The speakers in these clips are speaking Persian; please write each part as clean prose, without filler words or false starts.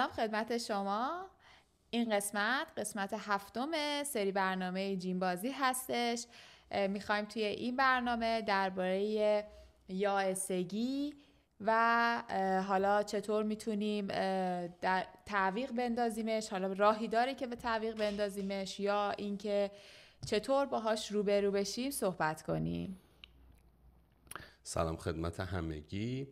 خدمت شما. این قسمت 7 سری برنامه جیمبازی هستش. میخوایم توی این برنامه درباره یائسگی و حالا چطور میتونیم در تعویق بندازیمش، حالا راهی داره که به تعویق بندازیمش یا اینکه چطور باهاش روبرو بشیم صحبت کنیم. سلام خدمت همگی.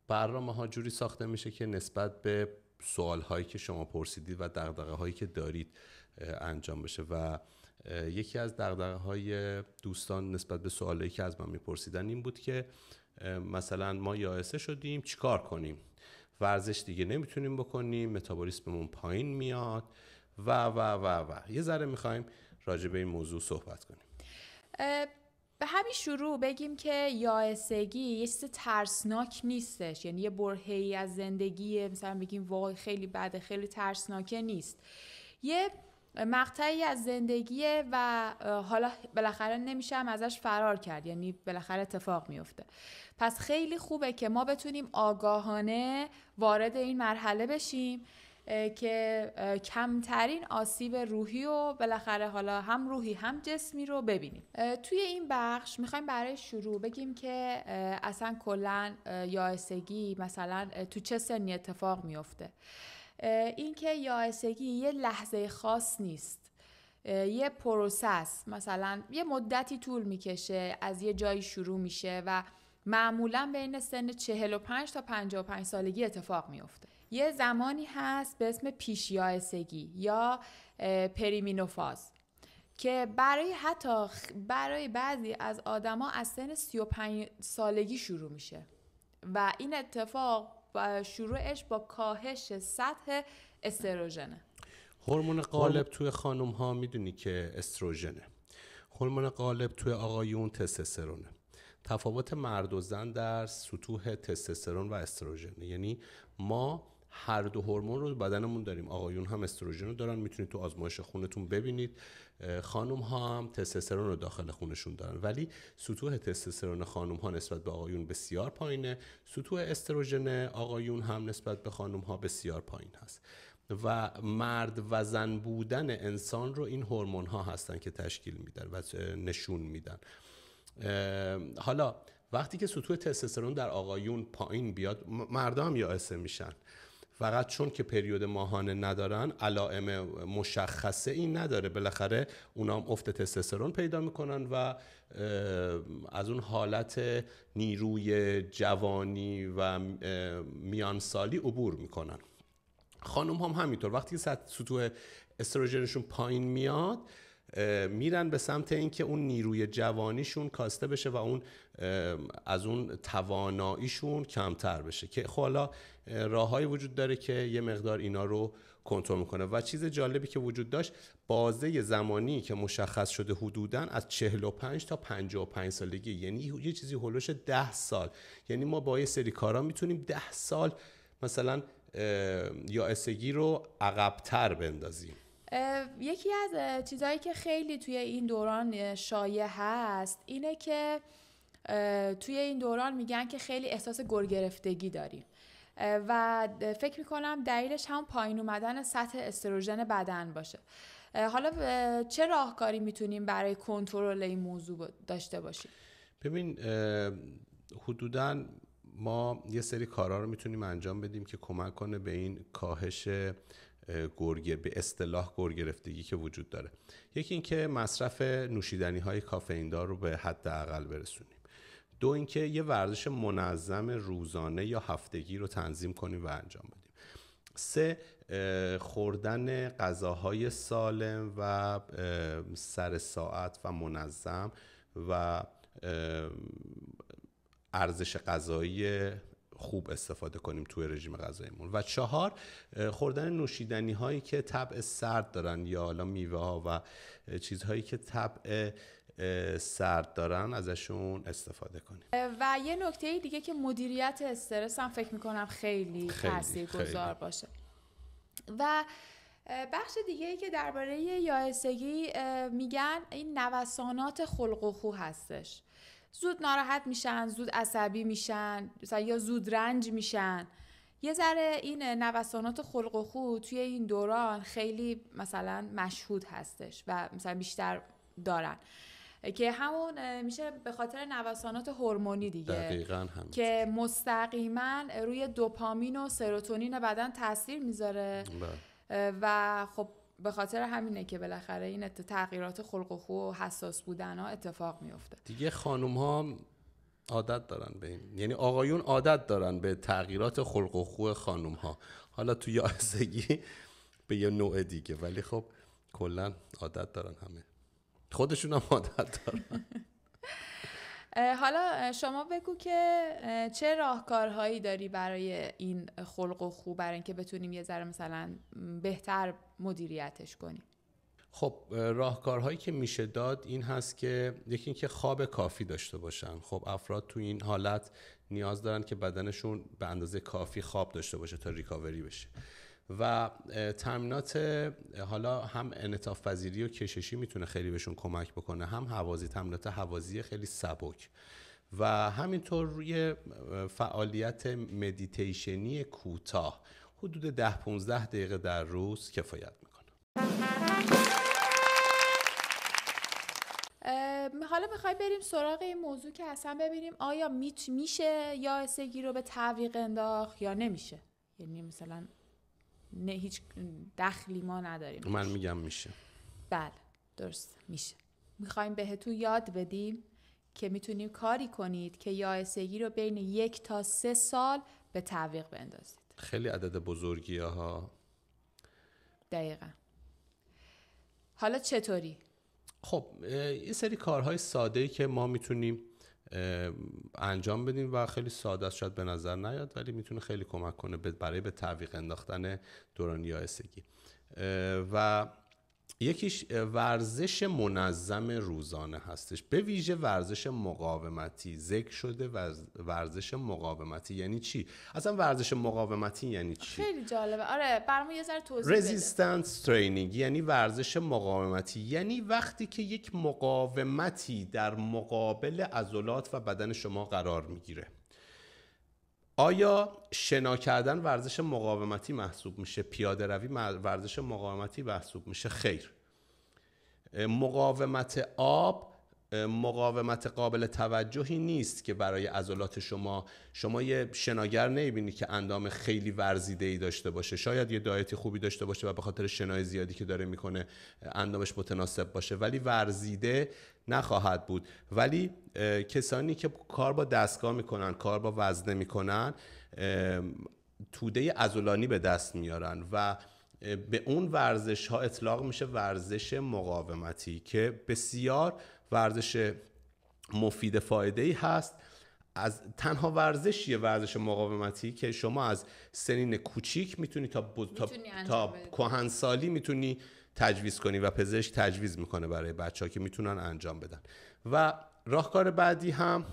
برنامه ها جوری ساخته میشه که نسبت به سوال هایی که شما پرسیدید و دغدغه هایی که دارید انجام بشه و یکی از دغدغه های دوستان نسبت به سوالایی که از من میپرسیدن این بود که مثلا ما یائسه شدیم چیکار کنیم، ورزش دیگه نمیتونیم بکنیم، متابولیسممون پایین میاد و یه ذره میخوایم راجع به این موضوع صحبت کنیم. به همین شروع بگیم که یائسگی یه چیز ترسناک نیستش، یعنی یه برهه‌ای از زندگی مثلا بگیم وای خیلی بده خیلی ترسناکه نیست، یه مقطعی از زندگیه و حالا بالاخره نمیشم ازش فرار کرد، یعنی بالاخره اتفاق میفته. پس خیلی خوبه که ما بتونیم آگاهانه وارد این مرحله بشیم که کمترین آسیب روحی و بالاخره حالا هم روحی هم جسمی رو ببینیم. توی این بخش میخوایم برای شروع بگیم که اصلا کلن یائسگی مثلا تو چه سنی اتفاق میفته. این که یائسگی یه لحظه خاص نیست، یه پروسس، مثلا یه مدتی طول میکشه، از یه جایی شروع میشه و معمولا بین سن 45 تا 55 سالگی اتفاق میفته. یه زمانی هست به اسم پیش یائسگی یا پریمینوفاز که برای بعضی از آدما از سن 35 سالگی شروع میشه و این اتفاق شروعش با کاهش سطح استروژنه. هورمون غالب توی خانم ها میدونی که استروژنه، هورمون غالب توی آقایون تستوسترونه. تفاوت مرد و زن در سطوح تستوسترون و استروژن، یعنی ما هر دو هورمون رو بدنمون داریم. آقایون هم استروژن رو دارن، میتونید تو آزمایش خونتون ببینید. خانم ها هم تستوسترون رو داخل خونشون دارن، ولی سطوح تستوسترون خانم ها نسبت به آقایون بسیار پایینه، سطوح استروژن آقایون هم نسبت به خانم ها بسیار پایین هست و مرد و زن بودن انسان رو این هورمون ها هستن که تشکیل میدن و نشون میدن. حالا وقتی که سطوح تستوسترون در آقایون پایین بیاد، مردها هم یائسه میشن، فقط چون که پریود ماهانه ندارن، علائم مشخصه این نداره، بالاخره اونا هم افت تستوسترون پیدا میکنن و از اون حالت نیروی جوانی و میانسالی عبور میکنن. خانم هم همینطور، وقتی که سطوح استروژنشون پایین میاد میرن به سمت این که اون نیروی جوانیشون کاسته بشه و اون از اون تواناییشون کمتر بشه، که حالا راههایی وجود داره که یه مقدار اینا رو کنترل میکنه. و چیز جالبی که وجود داشت، بازه زمانی که مشخص شده حدوداً از 45 تا 55 سالگی، یعنی یه چیزی هولوش 10 سال. یعنی ما با یه سری کارا میتونیم 10 سال مثلا یائسگی رو عقب‌تر بندازیم. یکی از چیزهایی که خیلی توی این دوران شایع هست اینه که توی این دوران میگن که خیلی احساس گرگرفتگی داریم و فکر میکنم دلیلش هم پایین اومدن سطح استروژن بدن باشه. حالا چه راهکاری میتونیم برای کنترل این موضوع داشته باشیم؟ ببین، حدوداً ما یه سری کارها رو میتونیم انجام بدیم که کمک کنه به این کاهش به اصطلاح گرگرفتگی که وجود داره. یکی این که مصرف نوشیدنی های کافئین دار رو به حداقل برسونیم. دو این که یه ورزش منظم روزانه یا هفتگی رو تنظیم کنیم و انجام بدیم. سه، خوردن غذاهای سالم و سر ساعت و منظم و ارزش غذایی خوب استفاده کنیم توی رژیم غذاییمون. و چهار، خوردن نوشیدنی هایی که طبع سرد دارن یا حالا میوه ها و چیزهایی که طبع سرد دارن ازشون استفاده کنیم. و یه نکته دیگه که مدیریت استرس هم فکر میکنم خیلی تاثیرگذار باشه. و بخش دیگه ای که درباره یائسگی میگن این نوسانات خلق و خو هستش. زود ناراحت میشن، زود عصبی میشن، یا زود رنج میشن یه ذره این نوسانات خلق و خو توی این دوران خیلی مثلا مشهود هستش و مثلا بیشتر دارن که همون میشه به خاطر نوسانات هورمونی دیگه. دقیقاً همین که مستقیما روی دوپامین و سروتونین بدن تاثیر میذاره و خب به خاطر همینه که بالاخره این تغییرات خلق و خو و حساس بودن ها اتفاق میفته دیگه. خانوم ها عادت دارن به این، یعنی آقایون عادت دارن به تغییرات خلق و خو خانوم ها، حالا تو یائسگی به یه نوع دیگه، ولی خب کلا عادت دارن، همه خودشون هم عادت دارن. حالا شما بگو که چه راهکارهایی داری برای این خلق و خو، برای اینکه بتونیم یه ذره مثلا بهتر مدیریتش کنیم؟ خب راهکارهایی که میشه داد این هست که یکی این که خواب کافی داشته باشن. خب افراد تو این حالت نیاز دارن که بدنشون به اندازه کافی خواب داشته باشه تا ریکاوری بشه و تمرینات، حالا هم انعطاف پذیری و کششی میتونه خیلی بهشون کمک بکنه، هم هوازی، تمرینات هوازی خیلی سبک و همینطور روی فعالیت مدیتیشنی کوتاه حدود 10-15 دقیقه در روز کفایت میکنه. حالا میخوای بریم سراغ این موضوع که اصلا ببینیم آیا میشه یائسگی رو به تعویق انداخت یا نمیشه، یعنی مثلا نه هیچ دخلی ما نداریم. من میگم میشه. بله درست میشه. میخوایم بهتون یاد بدیم که میتونیم کاری کنید که یائسگی رو بین 1 تا 3 سال به تعویق بندازید. خیلی عدد بزرگیه ها. دقیقاً. حالا چطوری؟ خب این سری کارهای ساده‌ای که ما میتونیم انجام بدیم و خیلی ساده است، شاید به نظر نیاد ولی میتونه خیلی کمک کنه برای به تعویق انداختن دوران یائسگی. و یکیش ورزش منظم روزانه هستش، به ویژه ورزش مقاومتی. ذکر شده ورزش مقاومتی یعنی چی؟ اصلا ورزش مقاومتی یعنی چی؟ خیلی جالبه. آره برام یه ذره توضیح بده. رزیستنس ترینینگ یعنی ورزش مقاومتی، یعنی وقتی که یک مقاومتی در مقابل عضلات و بدن شما قرار میگیره. آیا شنا کردن ورزش مقاومتی محسوب میشه؟ پیاده روی ورزش مقاومتی محسوب میشه؟ خیر. مقاومت آب مقاومت قابل توجهی نیست که برای عضلات شما یه شناگر نمیبینی که اندام خیلی ورزیده‌ای داشته باشه، شاید یه دایت خوبی داشته باشه و به خاطر شنای زیادی که داره میکنه اندامش متناسب باشه ولی ورزیده نخواهد بود. ولی کسانی که کار با دستگاه میکنن، کار با وزنه میکنن، توده عضلانی به دست میارن و به اون ورزش ها اطلاق میشه ورزش مقاومتی که بسیار ورزش مفید فایده‌ای هست. از تنها ورزشیه ورزش مقاومتی که شما از سنین کوچیک میتونی تا کهنسالی میتونی تجویز کنی و پزشک تجویز میکنه برای بچه‌ها که میتونن انجام بدن. و راهکار بعدی هم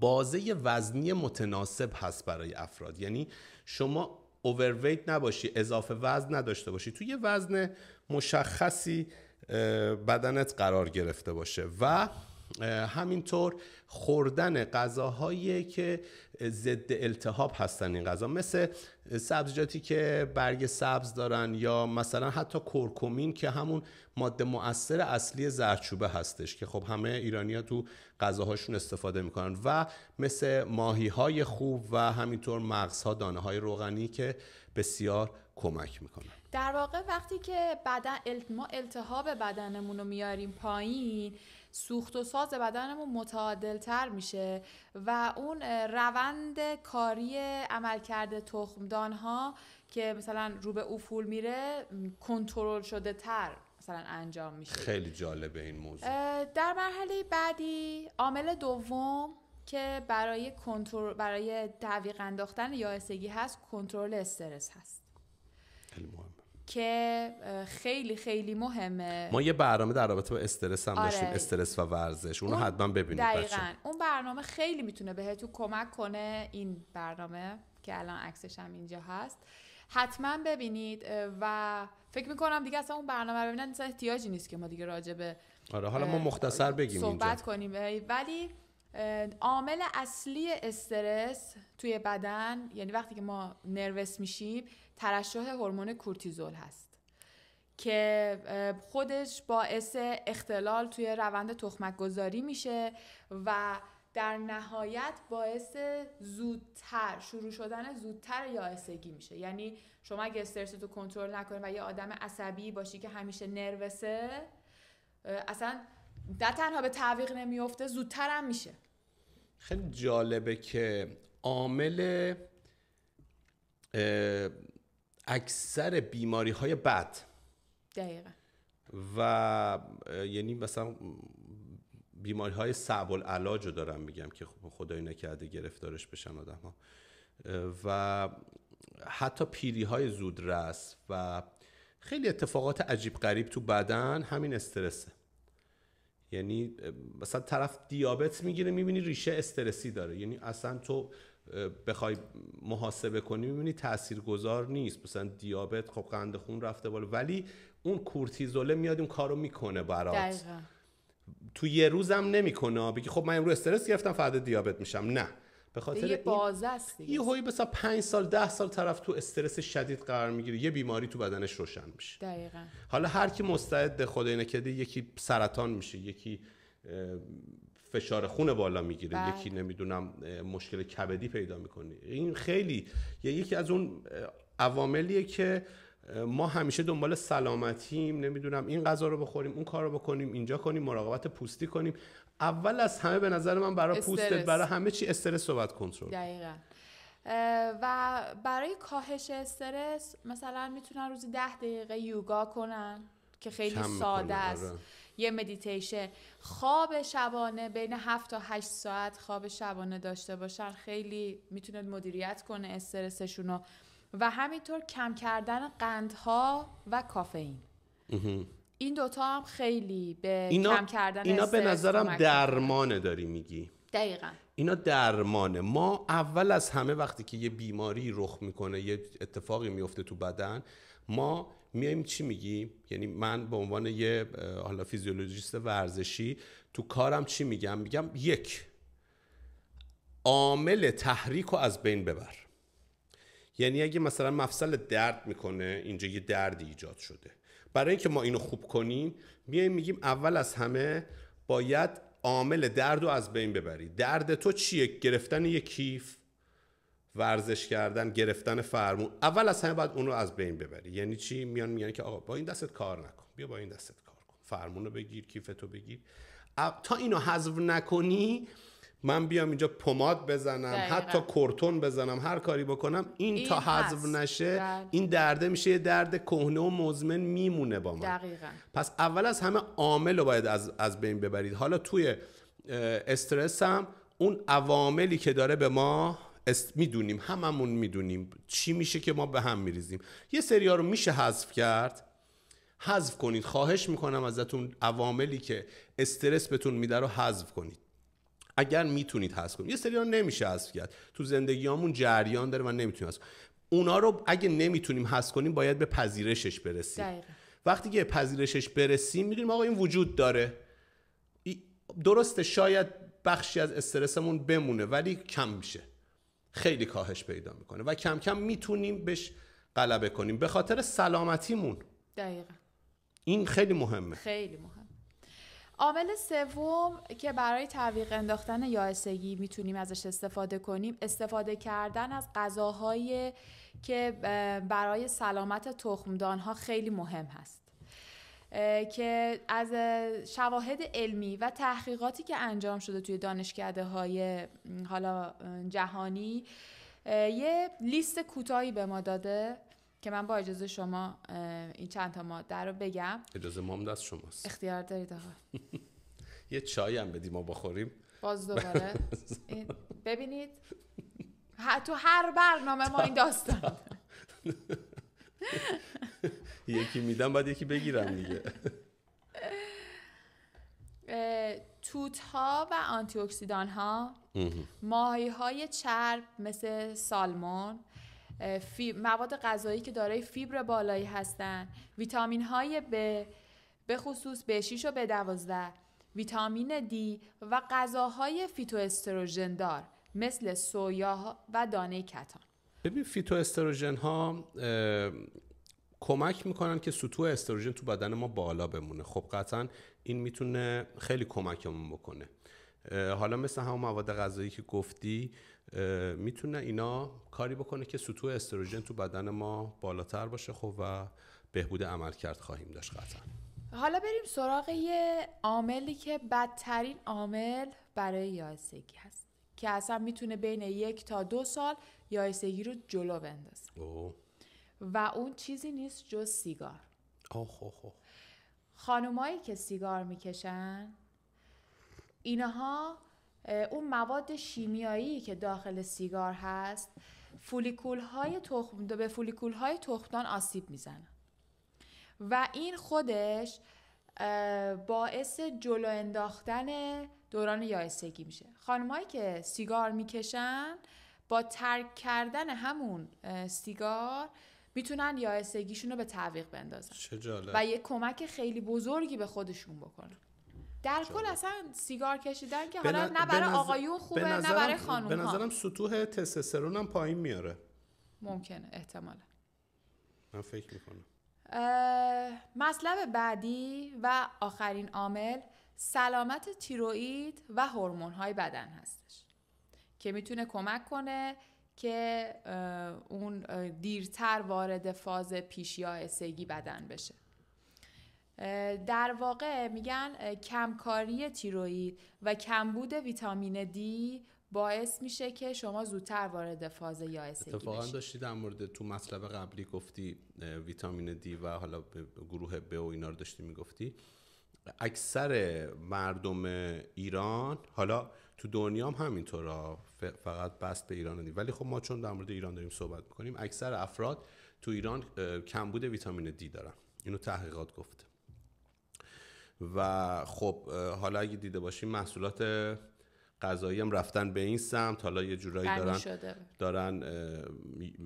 بازه وزنی متناسب هست برای افراد، یعنی شما اوورویت نباشی، اضافه وزن نداشته باشی، توی یه وزن مشخصی بدنت قرار گرفته باشه و همینطور خوردن غذاهایی که ضد التهاب هستن. این غذا مثل سبزیجاتی که برگ سبز دارن یا مثلا حتی کرکمین که همون ماده مؤثر اصلی زردچوبه هستش که خب همه ایرانی‌ها تو غذاهاشون استفاده میکنن و مثل ماهی‌های خوب و همینطور مغزها، دانه‌های روغنی که بسیار کمک میکنن. در واقع وقتی که ما التهاب بدنمون رو میاریم پایین، سوخت و ساز بدنمون متعادل‌تر میشه و اون روند کاری عملکرد تخمدان‌ها که مثلا رو به افول میره کنترل شده تر مثلا انجام میشه. خیلی جالبه این موضوع. در مرحله بعدی عامل دوم که برای تعویق انداختن یائسگی هست، کنترل استرس هست. خیلی مهمه که خیلی خیلی مهمه. ما یه برنامه در رابطه با استرس هم داشتیم، استرس و ورزش، اونو حتما ببینید بچه‌ها. دقیقاً اون برنامه خیلی میتونه بهتون کمک کنه. این برنامه که الان عکسش هم اینجا هست حتما ببینید و فکر میکنم دیگه اصلا اون برنامه رو ببینن احتیاجی نیست که ما دیگه راجع به حالا ما مختصر بگیم صحبت اینجا کنیم. ولی عامل اصلی استرس توی بدن، یعنی وقتی که ما نروس میشیم، ترشح هورمون کورتیزول هست که خودش باعث اختلال توی روند تخمک گذاری میشه و در نهایت باعث شروع شدن زودتر یائسگی میشه. یعنی شما اگه استرستو کنترل نکنی و یه آدم عصبی باشی که همیشه نروسه، اصلا نه تنها به تعویق نمیفته، زودتر هم میشه. خیلی جالبه که عامل اکثر بیماری های بد دقیقا و یعنی مثلا بیماری های صعب العلاج رو دارم میگم که خدای نکرده گرفتارش بشن آدم ها، و حتی پیری های زودرس و خیلی اتفاقات عجیب غریب تو بدن همین استرسه. یعنی مثلا طرف دیابت میگیره میبینی ریشه استرسی داره، یعنی اصلا تو بخوای محاسبه کنی میبینی تاثیرگذار نیست، مثلا دیابت خب قند خون رفته بالا ولی اون کورتیزول میاد اون کارو میکنه برات. دقیقاً. تو یه روزم نمیکنه بگی خب من امروز استرس گرفتم فردا دیابت میشم، نه، به خاطر یه بازه است دیگه. یه هایی مثلا 5 سال 10 سال طرف تو استرس شدید قرار میگیره، یه بیماری تو بدنش روشن میشه. دقیقاً. حالا هر کی مستعد خدای نکرده، یکی سرطان میشه، یکی فشار خون بالا میگیره، یکی نمیدونم مشکل کبدی پیدا میکنه. این خیلی یکی از اون عواملیه که ما همیشه دنبال سلامتیم، نمیدونم این غذا رو بخوریم، اون کار رو بکنیم، اینجا کنیم، مراقبت پوستی کنیم. اول از همه به نظر من برای پوستت، برای همه چی استرس رو باید کنترل. دقیقاً. و برای کاهش استرس مثلا میتونن روزی 10 دقیقه یوگا کنن که خیلی ساده است. یه مدیتیشن. خواب شبانه بین 7 تا 8 ساعت خواب شبانه داشته باشن خیلی میتونه مدیریت کنه استرسشونو. و همینطور کم کردن قندها و کافئین. این دوتا هم خیلی به کم کردن استرس. اینا به نظرم درمانه داری میگی. دقیقاً. اینا درمانه. ما اول از همه وقتی که یه بیماری رخ میکنه، یه اتفاقی میفته تو بدن، ما میایم چی میگیم؟ یعنی من به عنوان یه حالا فیزیولوژیست ورزشی تو کارم چی میگم؟ میگم یک، عامل تحریک رو از بین ببر. یعنی اگه مثلا مفصل درد میکنه، اینجا یه دردی ایجاد شده، برای اینکه ما اینو خوب کنیم میایم میگیم اول از همه باید عامل درد رو از بین ببری. درد تو چیه؟ گرفتن یه کیف، ورزش کردن، گرفتن فرمون. اول از همه باید اون رو از بین ببری. یعنی چی؟ میگن که آقا با این دستت کار نکن، بیا با این دستت کار کن، فرمون رو بگیر، کیفتو بگیر. تا اینو حذف نکنی من بیام اینجا پماد بزنم، حتی کورتون بزنم، هر کاری بکنم، این تا حذف نشه این درده میشه یه درد کهنه و مزمن میمونه با من. دقیقاً. پس اول از همه عامل رو باید از بین ببرید. حالا توی استرس هم اون عواملی که داره به ما میدونیم، هممون میدونیم چی میشه که ما به هم میریزیم. یه سری ها رو میشه حذف کرد، حذف کنید. خواهش میکنم ازتون عواملی که استرس بهتون میده رو حذف کنید اگر میتونید حذف کنید. یه سری ها نمیشه حذف کرد، تو زندگیامون جریان داره و نمیتونیم حذف. اونا رو اگه نمیتونیم حذف کنیم باید به پذیرشش برسیم. دقیقا. وقتی که پذیرشش برسیم میدونیم آقا این وجود داره. درسته شاید بخشی از استرسمون بمونه ولی کم میشه، خیلی کاهش پیدا میکنه و کم کم میتونیم بهش غلبه کنیم به خاطر سلامتیمون. دقیقا. این خیلی مهمه. خیلی مهم. عامل سوم که برای تعویق انداختن یائسگی میتونیم ازش استفاده کنیم، استفاده کردن از غذاهایی که برای سلامت تخمدانها خیلی مهم هست، که از شواهد علمی و تحقیقاتی که انجام شده توی دانشکده‌های حالا جهانی یه لیست کوتاهی به ما داده که من با اجازه شما این چند تا ماده رو بگم. اجازه ما هم دست شماست. اختیار دارید آقا. یه چای هم بدیم ما بخوریم. باز دوباره ببینید تو هر برنامه ما این داستان یکی میدم بعد یکی بگیرم دیگه. توت ها و آنتی اکسیدان ها، ماهی های چرب مثل سالمون، مواد غذایی که دارای فیبر بالایی هستن، ویتامین های به خصوص B6 و B12، ویتامین دی و غذاهای فیتواستروژن دار مثل سویا و دانه کتان. ببین فیتواستروژن ها کمک میکنن که سطوح استروژن تو بدن ما بالا بمونه. خب قطعا این میتونه خیلی کمکمون بکنه. حالا مثل همون مواد غذایی که گفتی میتونه اینا کاری بکنه که سطوح استروژن تو بدن ما بالاتر باشه. خب و بهبود عملکرد خواهیم داشت قطعا. حالا بریم سراغ یه عاملی که بدترین عامل برای یائسگی هست که اصلا میتونه بین 1 تا 2 سال یائسگی رو جلو بندازه و اون چیزی نیست جز سیگار. خانومایی که سیگار میکشن اینها اون مواد شیمیایی که داخل سیگار هست به فولیکول‌های تخمدان آسیب میزنه و این خودش باعث جلو انداختن دوران یائسگی میشه. خانمایی که سیگار میکشن با ترک کردن همون سیگار میتونن یائسگیشون رو به تعویق بندازن. چه جالب. و یه کمک خیلی بزرگی به خودشون بکنن. در کل اصلا سیگار کشیدن که حالا نه برای آقایون خوبه نه برای خانوم ها. به نظرم سطوح تستوسترون هم پایین میاره. ممکنه، احتمالا. من فکر میکنم. مطلب بعدی و آخرین عامل سلامت تیروئید و هورمون‌های بدن هستش که میتونه کمک کنه که اون دیرتر وارد فاز پیش یائسگی بدن بشه. در واقع میگن کمکاری تیروئید و کمبود ویتامین دی باعث میشه که شما زودتر وارد فاز یائسگی بشید. اتفاقا داشتی در مورد تو مطلب قبلی گفتی ویتامین دی و حالا گروه ب و اینا رو داشتی میگفتی. اکثر مردم ایران، حالا تو دنیا هم همینطورا، فقط بس به ایران نیست، ولی خب ما چون در مورد ایران داریم صحبت میکنیم، اکثر افراد تو ایران کمبود ویتامین دی دارن. اینو تحقیقات گفته. و خب حالا اگه دیده باشیم محصولات غذایی هم رفتن به این سمت، حالا یه جورایی دارن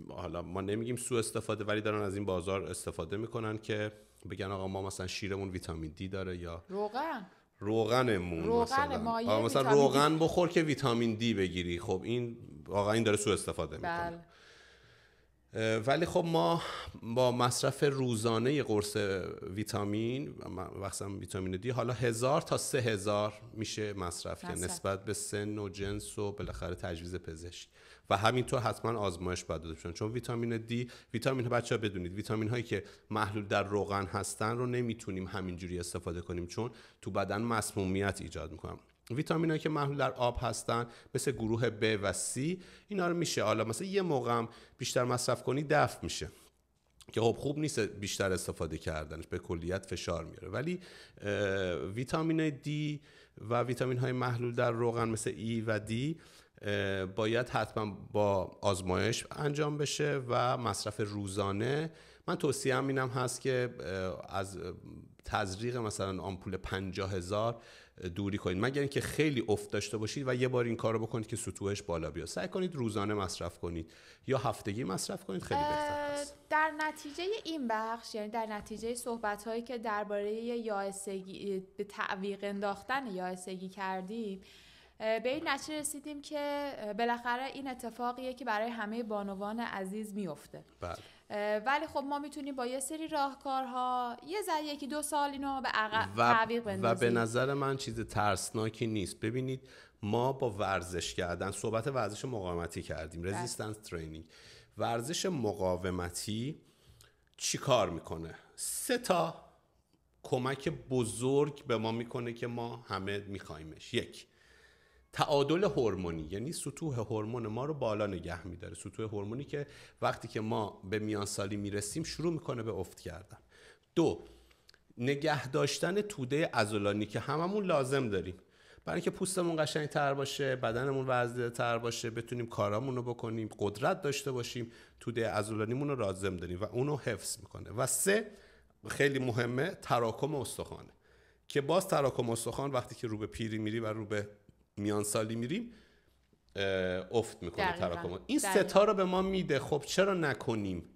حالا ما نمیگیم سوء استفاده، ولی دارن از این بازار استفاده میکنن که بگن آقا ما مثلا شیرمون ویتامین دی داره یا روغنمون مثلا روغن بخور که ویتامین دی بگیری. خب این واقعا این داره سوء استفاده میکنه. ولی خب ما با مصرف روزانه قرص ویتامین مثلا ویتامین دی حالا 1000 تا 3000 میشه مصرف که نسبت به سن و جنس و بالاخره تجویز پزشک و همینطور حتما آزمایش باید داده بشن. چون ویتامین دی، ویتامین ها بچه‌ها بدونید ویتامین هایی که محلول در روغن هستن رو نمیتونیم همینجوری استفاده کنیم چون تو بدن مسمومیت ایجاد میکنن. ویتامین هایی که محلول در آب هستن مثل گروه B و C اینا رو میشه حالا مثلا یه موقع هم بیشتر مصرف کنی دفع میشه که خب خوب نیست بیشتر استفاده کردنش، به کلیت فشار میاره. ولی ویتامین D و ویتامین های محلول در روغن مثل E و D باید حتما با آزمایش انجام بشه و مصرف روزانه. من توصیه‌ام اینم هست که از تزریق مثلا آمپول 50,000 دوری کنید مگر اینکه خیلی افت داشته باشید و یه بار این کارو بکنید که سطوحش بالا بیاد. سعی کنید روزانه مصرف کنید یا هفتگی مصرف کنید، خیلی بهتر است. در نتیجه این بخش، یعنی در نتیجه صحبت‌هایی که درباره یائسگی به تعویق انداختن یائسگی کردیم به این نتیجه رسیدیم که بالاخره این اتفاقیه که برای همه بانوان عزیز میفته. بله. ولی خب ما میتونیم با یه سری راهکارها یکی 2 سال اینو به تعویق بندازیم و به نظر من چیز ترسناکی نیست. ببینید ما با ورزش کردن، صحبت ورزش مقاومتی کردیم، رزیستنس ترینینگ. ورزش مقاومتی چی کار میکنه؟ 3 تا کمک بزرگ به ما میکنه که ما همه میخوایمش. 1 تعادل هورمونی، یعنی سطوح هورمون ما رو بالا نگه میداره. سطوح هورمونی که وقتی که ما به میان سالی میرسیم شروع میکنه به افت کردن. 2 نگه داشتن توده عضلانی که هممون لازم داریم برای اینکه پوستمون قشنگ‌تر باشه، بدنمون ورزیده‌تر باشه، بتونیم کارامون رو بکنیم، قدرت داشته باشیم. توده عضلانیمون رو لازم داریم و اونو حفظ میکنه. و 3 خیلی مهمه، تراکم استخوانه که باز تراکم استخوان وقتی که رو به پیری میری و رو به میان سالی میریم افت میکنه تراکم. این 3 تا رو به ما میده. خب چرا نکنیم؟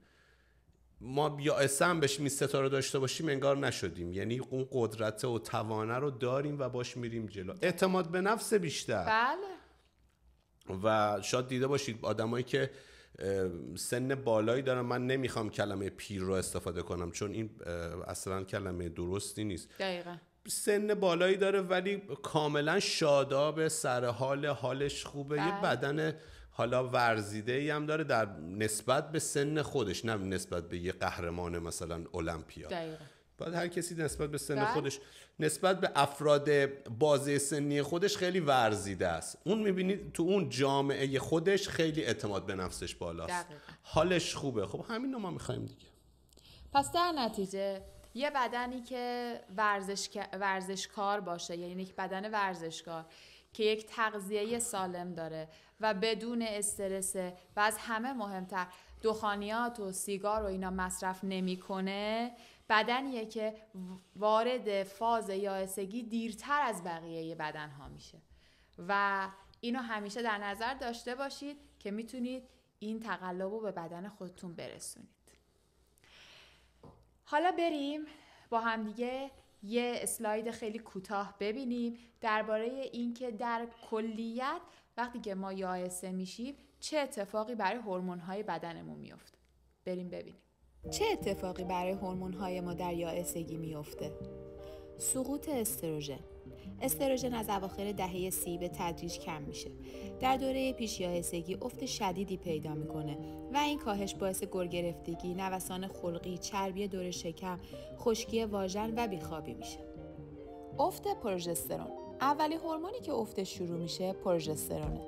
ما یا اسم بشیم ستاره داشته باشیم انگار نشدیم، یعنی اون قدرت و توانه رو داریم و باش میریم جلو. اعتماد به نفس بیشتر. بله. و شاید دیده باشید آدمایی که سن بالایی دارن، من نمیخوام کلمه پیر رو استفاده کنم چون این اصلا کلمه درستی نیست. دقیقاً. سن بالایی داره ولی کاملا شاداب، سر حالش خوبه، یه بدن حالا ورزیده‌ای هم داره در نسبت به سن خودش، نه نسبت به یه قهرمان مثلا المپیا. دقیقاً. باید هر کسی نسبت به سن خودش، نسبت به افراد بازه سنی خودش خیلی ورزیده است. اون میبینید تو اون جامعه خودش خیلی اعتماد به نفسش بالاست. دقیقاً. حالش خوبه. خب همین رو ما میخوایم دیگه. پس در نتیجه یه بدنی که ورزشکار باشه، یعنی یک بدن ورزشکار که یک تغذیه سالم داره و بدون استرس و از همه مهمتر دخانیات و سیگار و اینا مصرف نمیکنه، بدنیه که وارد فاز یائسگی دیرتر از بقیه بدنها میشه. و اینو همیشه در نظر داشته باشید که میتونید این تقلب رو به بدن خودتون برسونید. حالا بریم با هم دیگه یه اسلاید خیلی کوتاه ببینیم درباره اینکه در کلیت وقتی که ما یائسه میشیم چه اتفاقی برای هورمون‌های بدنمون میفته. بریم ببینیم. چه اتفاقی برای هورمون‌های ما در یائسگی میفته؟ سقوط استروژن. استروژن از اواخر دهه 30 به تدریج کم میشه. در دوره پیش یائسگی افت شدیدی پیدا میکنه و این کاهش باعث گرگرفتگی، نوسان خلقی، چربی دور شکم، خشکی واژن و بیخوابی میشه. افت پروژسترون. اولی هورمونی که افتش شروع میشه پروژسترونه.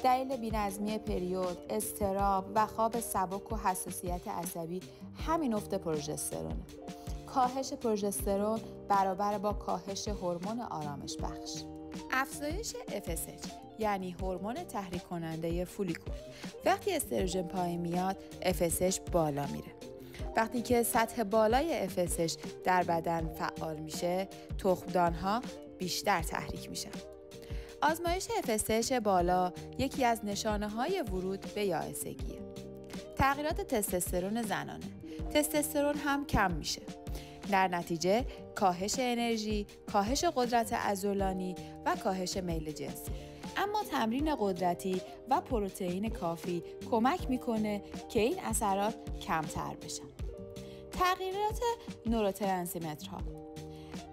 دلیل بی‌نظمی پریود، اضطراب و خواب سبک و حساسیت عصبی همین افت پروژسترونه. کاهش پروژسترون برابر با کاهش هورمون آرامش بخش. افزایش FSH یعنی هورمون تحریک کننده فولیکول. وقتی استروژن پایین میاد FSH بالا میره. وقتی که سطح بالای FSH در بدن فعال میشه تخمدان‌ها بیشتر تحریک میشن. آزمایش FSH بالا یکی از نشانه‌های ورود به یائسگیه. تغییرات تستوسترون زنانه. تستوسترون هم کم میشه. در نتیجه کاهش انرژی، کاهش قدرت عضلانی و کاهش میل جنسی. اما تمرین قدرتی و پروتئین کافی کمک میکنه که این اثرات کمتر بشن. تغییرات نوروترانسمیترها.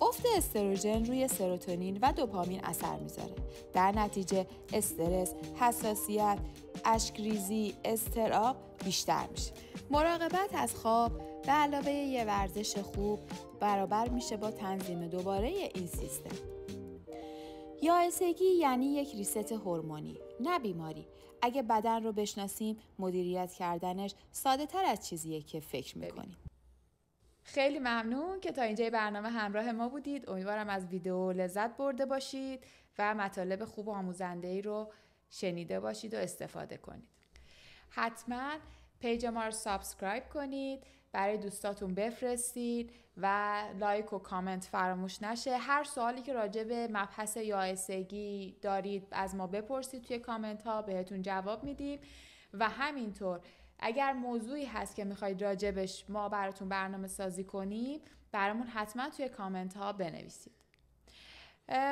افت استروژن روی سروتونین و دوپامین اثر میذاره. در نتیجه استرس، حساسیت، اشک‌ریزی، اضطراب بیشتر میشه. مراقبت از خواب به علاوه یه ورزش خوب برابر میشه با تنظیم دوباره این سیستم. یائسگی یعنی یک ریست هورمونی، نه بیماری. اگه بدن رو بشناسیم مدیریت کردنش ساده تر از چیزیه که فکر میکنیم. خیلی ممنون که تا اینجای برنامه همراه ما بودید. امیدوارم از ویدیو لذت برده باشید و مطالب خوب و آموزنده‌ای رو شنیده باشید و استفاده کنید. حتما پیج ما رو سابسکرایب کنید، برای دوستاتون بفرستید و لایک و کامنت فراموش نشه. هر سوالی که راجع به مبحث یائسگی دارید از ما بپرسید توی کامنت ها، بهتون جواب میدیم. و همینطور اگر موضوعی هست که میخواید راجبش ما براتون برنامه سازی کنیم برامون حتما توی کامنت ها بنویسید.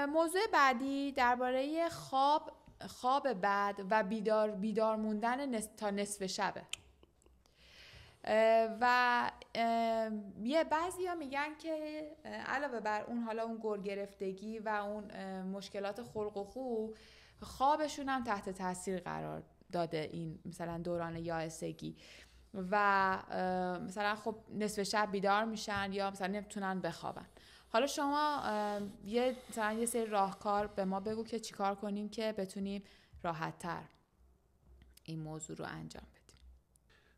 موضوع بعدی درباره خواب بد و بیدار موندن تا نصف شبه. و یه بعضیا میگن که علاوه بر اون حالا اون گرگرفتگی و اون مشکلات خلق و خو، خوابشون هم تحت تاثیر قرار داده این مثلا دوران یائسگی و مثلا خب نصف شب بیدار میشن یا مثلا نمیتونن بخوابن. حالا شما مثلا یه سری راهکار به ما بگو که چیکار کنیم که بتونیم راحت‌تر این موضوع رو انجام بدیم.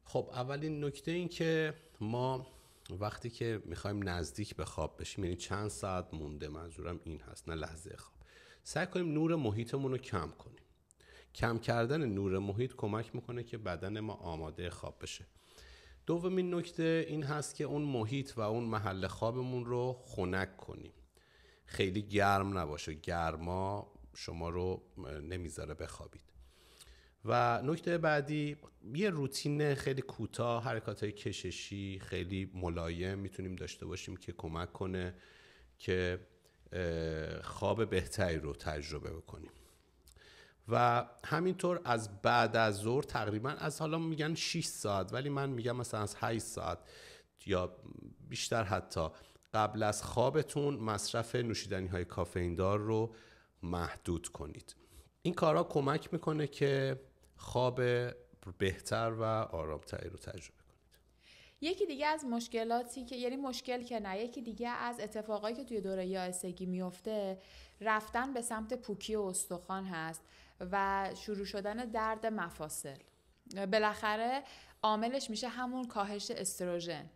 خب اولین نکته این که ما وقتی که میخوایم نزدیک به خواب بشیم، یعنی چند ساعت مونده، منظورم این هست نه لحظه خواب، سعی کنیم نور محیطمون رو کم کنیم. کم کردن نور محیط کمک میکنه که بدن ما آماده خواب بشه. دومین نکته این هست که اون محیط و اون محل خوابمون رو خنک کنیم. خیلی گرم نباشه، گرما شما رو نمیذاره بخوابید. و نکته بعدی یه روتین خیلی کوتاه، حرکات‌های کششی خیلی ملایم میتونیم داشته باشیم که کمک کنه که خواب بهتری رو تجربه بکنیم. و همینطور از بعد از ظهر تقریبا از حالا میگن 6 ساعت ولی من میگم مثلا از 8 ساعت یا بیشتر حتی قبل از خوابتون مصرف نوشیدنی های کافئین دار رو محدود کنید. این کارها کمک میکنه که خواب بهتر و آرامتری رو تجربه کنید. یکی دیگه از مشکلاتی که یعنی مشکل که نه، یکی دیگه از اتفاقایی که توی دوره یائسگی میفته رفتن به سمت پوکی و استخوان هست و شروع شدن درد مفاصل. بالاخره عاملش میشه همون کاهش استروژن.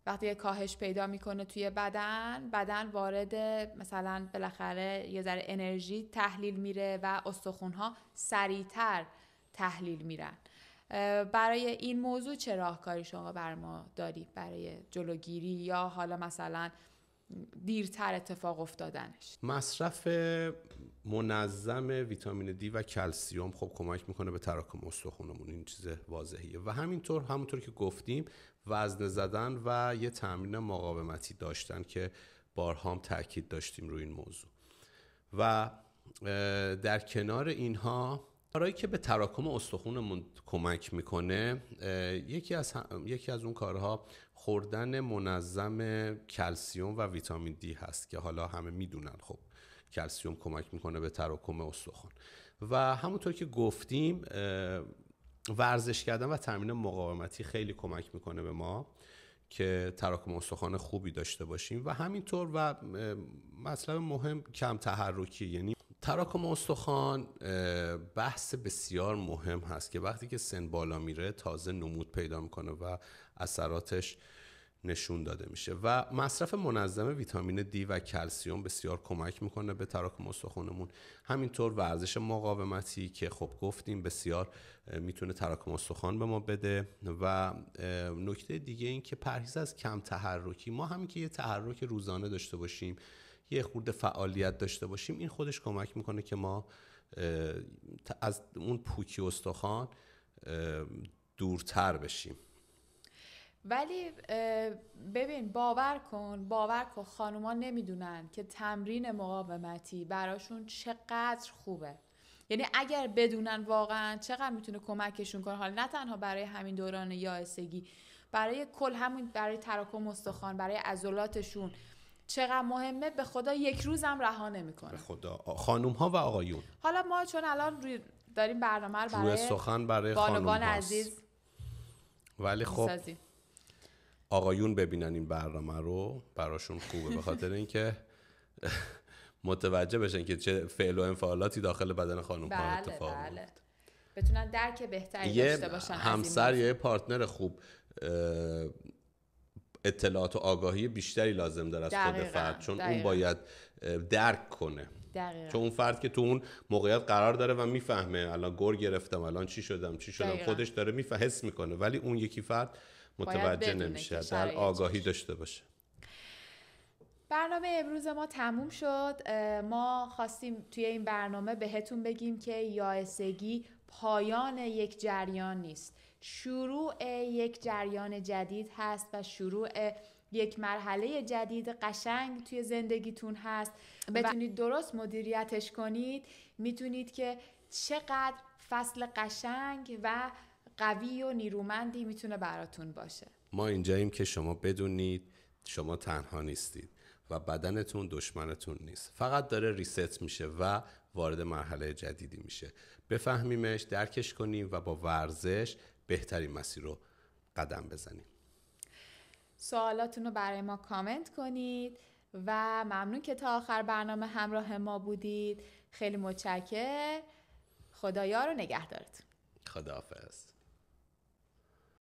وقتی کاهش پیدا میکنه توی بدن وارد مثلا بالاخره یه ذره انرژی تحلیل میره و استخوان‌ها سریعتر تحلیل میرن. برای این موضوع چه راهکاری شما بر ما داری برای جلوگیری یا حالا مثلا دیرتر اتفاق افتادنش؟ مصرف منظم ویتامین دی و کلسیم خب کمک میکنه به تراکم استخوانمون، این چیز واضحیه. و همونطور که گفتیم وزنه زدن و یه تمرین مقاومتی داشتن که بارها هم تاکید داشتیم روی این موضوع. و در کنار اینها کارهایی که به تراکم استخوانمون کمک میکنه، یکی از اون کارها خوردن منظم کلسیم و ویتامین دی هست که حالا همه میدونن خب کلسیم کمک میکنه به تراکم استخوان. و همونطور که گفتیم ورزش کردن و تمرین مقاومتی خیلی کمک میکنه به ما که تراکم استخوان خوبی داشته باشیم. و همینطور و مطلب مهم کم تحرکی، یعنی تراکم استخوان بحث بسیار مهم هست که وقتی که سن بالا میره تازه نمود پیدا میکنه و اثراتش نشون داده میشه. و مصرف منظم ویتامین دی و کلسیم بسیار کمک میکنه به تراکم استخوانمون. همینطور ورزش مقاومتی که خب گفتیم بسیار میتونه تراکم استخوان به ما بده. و نکته دیگه این که پرهیز از کم تحرکی، ما همین که یه تحرک روزانه داشته باشیم، یه خورده فعالیت داشته باشیم، این خودش کمک میکنه که ما از اون پوکی استخوان دورتر بشیم. ولی ببین باور کن خانوما نمیدونن که تمرین مقاومتی براشون چقدر خوبه. یعنی اگر بدونن واقعا چقدر میتونه کمکشون کنه، حالا نه تنها برای همین دوران یائسگی، برای برای تراکم استخوان، برای عضلاتشون چقدر مهمه، به خدا یک روزم رها نمیکنه. به خدا خانوم ها و آقایون. حالا ما چون الان داریم برنامه رو برای سخن برای خانوم عزیز، ولی خب آقایون ببینن این برنامه رو براشون خوبه، به خاطر اینکه متوجه بشن که چه فعل و انفعالاتی داخل بدن خانوم ها اتفاق میفته. بتونن درک بهتری داشته باشن. همسر یا پارتنر خوب اطلاعات و آگاهی بیشتری لازم داره از خود فرد، چون اون باید درک کنه. چون اون فرد که تو اون موقعیت قرار داره و میفهمه الان گور گرفتم، الان چی شدم خودش داره حس میکنه، ولی اون یکی فرد متوجه نمیشه، در آگاهی داشته باشه. برنامه امروز ما تموم شد. ما خواستیم توی این برنامه بهتون بگیم که یائسگی پایان یک جریان نیست، شروع یک جریان جدید هست و شروع یک مرحله جدید قشنگ توی زندگیتون هست. بتونید درست مدیریتش کنید، میتونید که چقدر فصل قشنگ و قوی و نیرومندی میتونه براتون باشه. ما اینجاییم که شما بدونید شما تنها نیستید و بدنتون دشمنتون نیست، فقط داره ریست میشه و وارد مرحله جدیدی میشه. بفهمیمش، درکش کنیم و با ورزش بهترین مسیر رو قدم بزنیم. سوالاتون رو برای ما کامنت کنید و ممنون که تا آخر برنامه همراه ما بودید. خیلی متشکرم. خدایا رو نگهدارتون. خداحافظ.